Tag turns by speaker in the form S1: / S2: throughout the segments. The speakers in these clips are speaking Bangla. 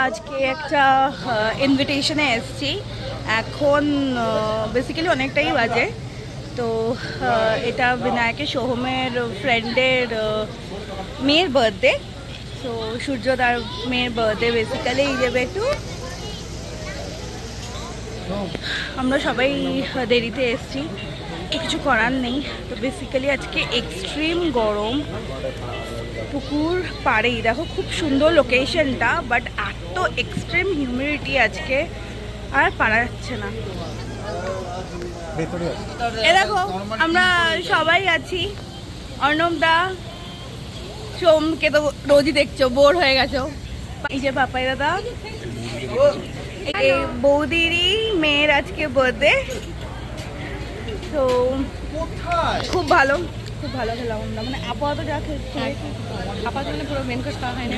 S1: আজকে একটা ইনভিটেশনে এসেছি। এখন বেসিক্যালি অনেকটাই বাজে। তো এটা বিনায়কের সোহমের ফ্রেন্ডের মেয়ের বার্থডে। তো সূর্যদার মেয়ের বার্থডে বেসিক্যালি এই যাবে একটু। আমরা সবাই দেরিতে এসেছি, তো কিছু করার নেই। তো বেসিক্যালি আজকে এক্সট্রিম গরম। পুকুর পাড়েই দেখো, খুব সুন্দর লোকেশনটা, বাট এত এক্সট্রিম হিউমিডিটি আজকে আর পারা যাচ্ছে না। এ দেখো আমরা সবাই আছি। অর্ণব দা, সোমকে তো রোজই দেখছো, বোর হয়ে গেছো। এই যে পাপাই দাদা, এই বৌদিরই মেয়ের আজকে বার্থডে। তো খুব ভালো খেলাম আমরা, মানে আপাতত যা খেয়েছি আপাতত পুরো মেন কোর্স খাওয়া হয়নি।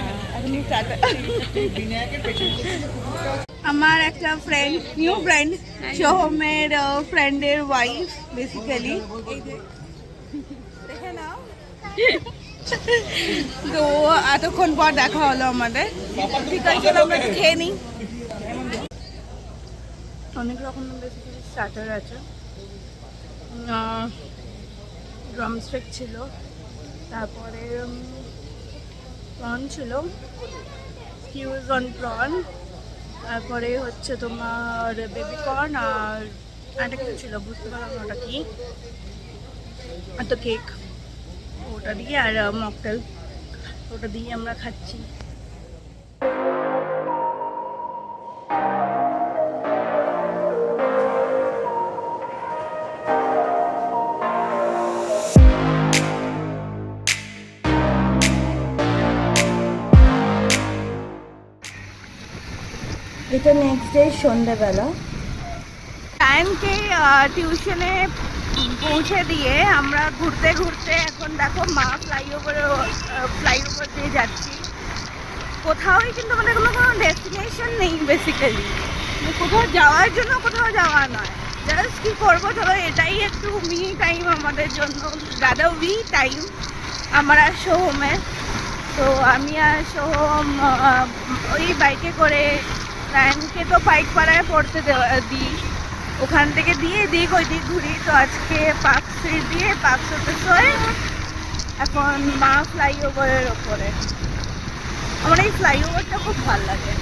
S1: আমার একটা ফ্রেন্ড, নিউ ফ্রেন্ড, সোহমের ফ্রেন্ডের ওয়াইফ বেসিক্যালি। দেখে নাও। তো এতক্ষণ পর দেখা হলো আমাদের। ঠিক আছে, আমরা খেয়ে নিই। অনেক রকম বেসিক্যালি স্টার্টার আছে। ড্রামস্টিক ছিল, তারপরে প্রন ছিল, স্কিউজ অন প্রন, তারপরে হচ্ছে তোমার বেবি কর্ন, আর একটা কিছু ছিল, বুঝতে পারলাম না ওটা কি। আর তো কেক, ওটা দিয়ে, আর মকটেল, ওটা দিয়ে আমরা খাচ্ছি। এটা নেক্সট ডে সন্ধ্যেবেলা। টাইমকে টিউশনে পৌঁছে দিয়ে আমরা ঘুরতে ঘুরতে এখন দেখো মা ফ্লাইওভার দিয়ে যাচ্ছি। কোথাওই কিন্তু আমাদের কোনো ডেস্টিনেশন নেই বেসিক্যালি, কোথাও যাওয়ার জন্য কোথাও যাওয়া নয়, জাস্ট কি করবো, চলো এটাই একটু মি টাইম আমাদের জন্য, দাদা উই টাইম আমার আর সোহমের। তো আমি আর সোহম ওই বাইকে করে রায়নকে তো পাইক পাড়ায় পড়তে দিই, ওখান থেকে দিয়ে দিক ওই দিক ঘুরি। তো আজকে পার্ক স্ট্রিট দিয়ে পার্ক শোতে হয়ে এখন মা ফ্লাইওভারের ওপরে। আমার এই ফ্লাইওভারটা খুব ভালো লাগে,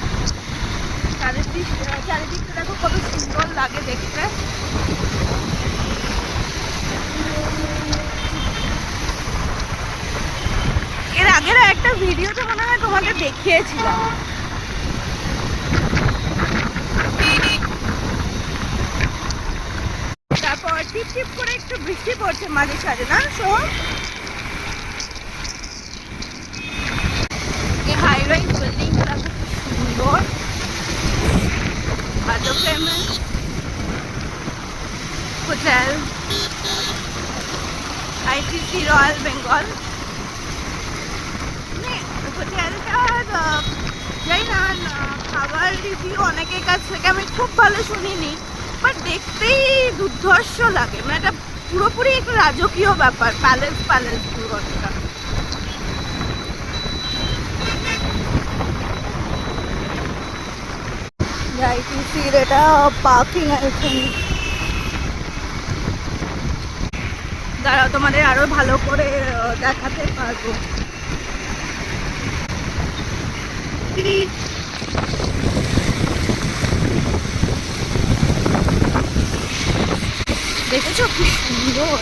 S1: চারিদিকটা দেখো কত সুন্দর লাগে দেখতে। এর আগের একটা ভিডিওতে মনে হয় তোমাদের দেখিয়েছিলাম। তারপর টিপ টিপ করে একটু বৃষ্টি পড়ছে মাঝে সাঝে, না সোহম? এই হাই রাইজ বিল্ডিংটা খুব সুন্দর, এত famous hotel ITC royal Bengal. হোটেলটা যাই না, খাবার রিভিউ অনেকের কাছ থেকে আমি খুব ভালো শুনিনি, বাট দেখতেই দুর্ধর্ষ লাগে। মানে এটা পুরোপুরি একটা রাজকীয় ব্যাপার, প্যালেস পুরোটা। আইটিসির এটা পার্কিং আছে। দাঁড়াও, তোমাদের আরো ভালো করে দেখাতে পারবো। দেখেছো কি সুন্দর?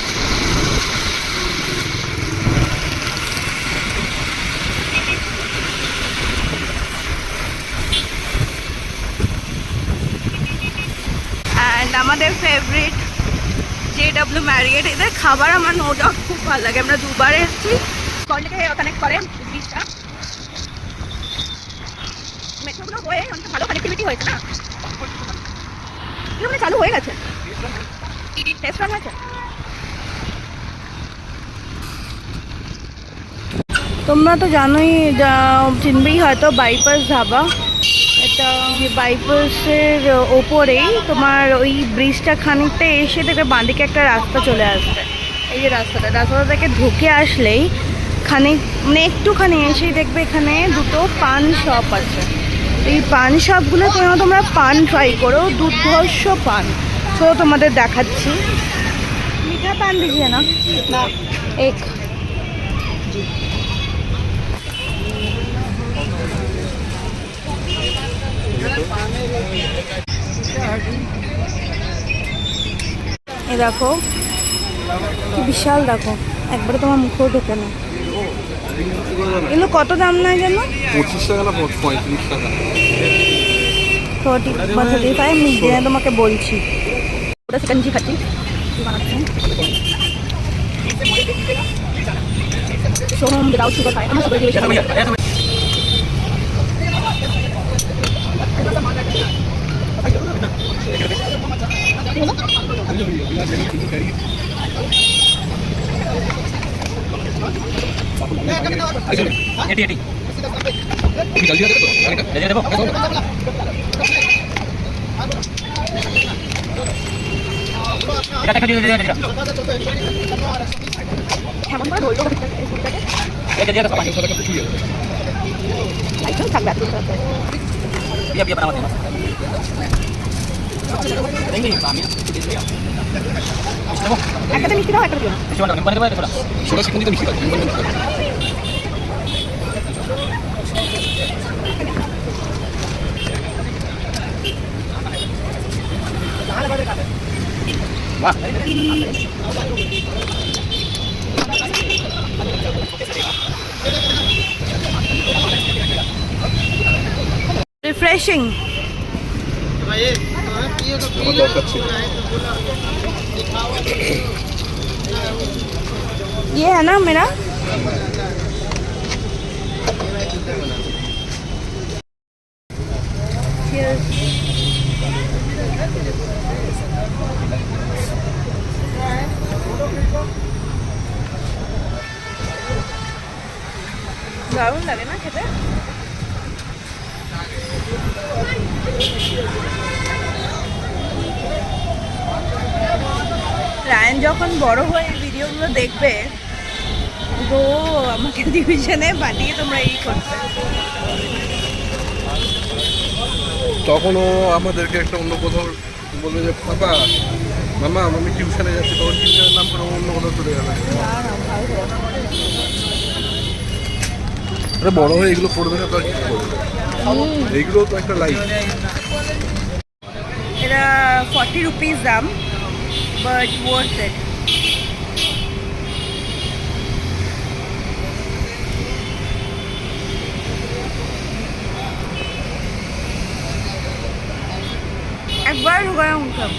S1: অ্যান্ড আমাদের ফেভারিট JW ম্যারিয়েট, এদের খাবার আমার নো ডাউট খুব ভালো লাগে। আমরা দুবার এসেছি, কলটাকে কানেক্ট করে ব্রিজটা, মেট্রোগুলো হয়ে অনেক ভালো কানেক্টিভিটি হয়েছে না, এগুলো চালু হয়ে গেছে, টেস্ট রান হয়েছে। তোমরা তো জানোই, চিনবেই হয়তো, বাইপাস ধাবা। এটা বাইপাসের ওপরেই তোমার ওই ব্রিজটা খানিকটা এসে দেখবে বাঁদিকে একটা রাস্তা চলে আসবে। এই যে রাস্তাটা থেকে ঢুকে আসলেই খানিক, মানে একটুখানি এসেই দেখবে এখানে দুটো পান শপ আছে। এই পান শপগুলো তোমরা পান ট্রাই করো, দুর্ধর্ষ পান। তো তোমাদের দেখাচ্ছি। মিঠা পান দিজিয়ে না এক। এ দেখো কি বিশাল, দেখো একবারে তোমার মুখেও ঢোকে না। এগুলো কত দাম না যেন?
S2: 25 টাকা না 35 টাকা।
S1: 30 বা 35 আমি জেনে তোমাকে বলছি। ওটা চিকেন খাচ্ছি সোম বিদাউট সুগার খাই আমার সুগার বেশি আছে। একটা মিষ্টি দাও, একটা দিও।
S2: সোডা চিকেন দিতে মিষ্টি খাই। বাহ
S1: रिफ्रेशिंग।
S2: আমার দরকার ছিল।
S1: ये है ना मेरा। দারুণ লাগে না খেতে? রায়ান যখন বড় হয়ে ভিডিওগুলো দেখবে তো আমাকে ডিভিশনে পাঠিয়ে তোমরা এই করতে।
S2: তখন ও আমাদেরকে একটা অন্য কোথাও বলবে যে পাপা মামা আমি টিউশনে যাচ্ছি, তখন টিউশনের নাম করে অন্য কোথাও চলে যাবে। আরে বড় হয়ে এগুলো পড়বে না তো আর কিছু করবে? এইগুলো তো একটা লাইফ।
S1: এটা 40 রুপিস দাম, বাট ওয়ার্থ ইট। একবার ঢুকায় উঠলাম।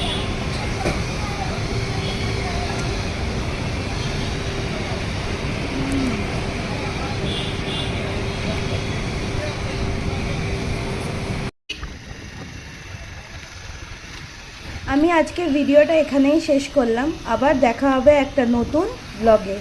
S1: আমি আজকের ভিডিওটা এখানেই শেষ করলাম। আবার দেখা হবে একটা নতুন ব্লগে।